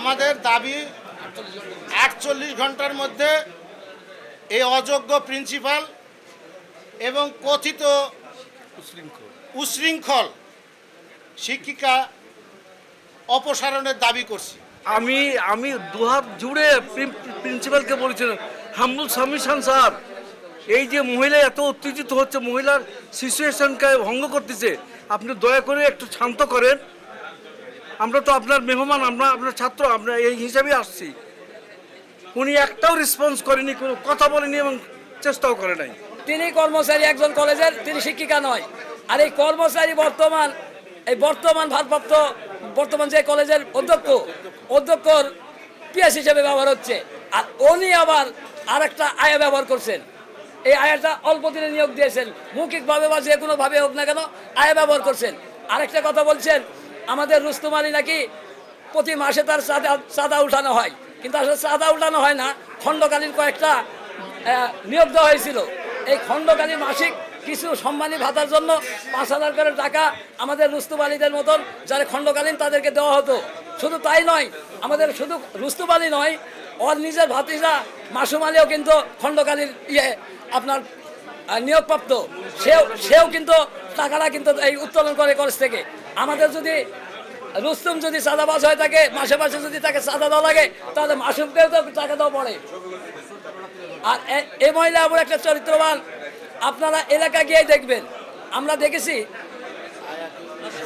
আমাদের দাবি 48 ঘন্টার মধ্যে এই অযোগ্য প্রিন্সিপাল এবং কথিত উশৃঙ্খল শিক্ষিকা অপসারণের দাবি করছি। আমি দুহাত জুড়ে প্রিন্সিপালকে বলেছিলাম, হাম্বুল সাবমিশন স্যার, এই যে মহিলা এত উত্তেজিত হচ্ছে, মহিলার সিচুয়েশনকে ভঙ্গ করতেছে, আপনি দয়া করে একটু শান্ত করেন। আমরা তো আপনার মেহমান, আমরা আপনার ছাত্র, আমরা এই হিসাবে আসছি। উনি একটাও রেসপন্স করেনি, কোনো কথা বলেনি এবং চেষ্টাও করে নাই। তিনি কর্মচারী একজন কলেজের, তিনি শিক্ষিকা নয়। আর এই কর্মচারী বর্তমান ভারপ্রাপ্ত যে কলেজের অধ্যক্ষর পিএস হিসেবে ব্যবহার হচ্ছে। আর উনি আবার আরেকটা আয়া ব্যবহার করছেন। এই আয়াটা অল্প দিনে নিয়োগ দিয়েছেন, মৌখিকভাবে বা যে কোনোভাবে হোক না কেন আয়া ব্যবহার করছেন। আরেকটা কথা বলছেন, আমাদের রুস্তম আলী নাকি প্রতি মাসে তার চাঁদা উঠানো হয়, কিন্তু আসলে চাঁদা উঠানো হয় না, খণ্ডকালীন কয়েকটা নিয়োগ দেওয়া হয়েছিল। এই খণ্ডকালীন মাসিক কিছু সম্মানী ভাতার জন্য 5,000 করে টাকা আমাদের রুস্তম আলীদের মতন যারা খণ্ডকালীন তাদেরকে দেওয়া হতো। শুধু তাই নয়, আমাদের শুধু রুস্তম আলী নয়, ওর নিজের ভাতিজা মাসুম আলীও কিন্তু খণ্ডকালীন আপনার নিয়োগপ্রাপ্ত। সেও কিন্তু টাকাটা কিন্তু এই উত্তোলন করে কলেজ থেকে। আমাদের যদি রুস্তম যদি চাঁদাবাজ হয়ে থাকে, মাসে মাসে যদি তাকে চাঁদা দেওয়া লাগে, তাহলে মাসুমকেও তো টাকা দেওয়া পড়ে। আর এই মহিলা এমন একটা চরিত্রবান, আপনারা এলাকা গিয়ে দেখবেন। আমরা দেখেছি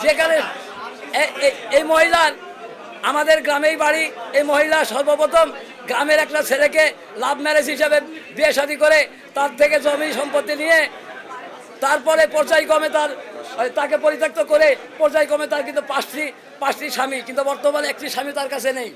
যেখানে এই মহিলার আমাদের গ্রামেই বাড়ি। এই মহিলা সর্বপ্রথম গ্রামের একটা ছেলেকে লাভ ম্যারেজ হিসাবে বিয়ে শাদী করে তার থেকে জমি সম্পত্তি নিয়ে তারপরে পর্যায়ক্রমে তাকে পরিত্যক্ত করে পর্যায়ক্রমে তার কিন্তু পাঁচটি স্বামী, কিন্তু বর্তমানে একটি স্বামী তার কাছে নেই।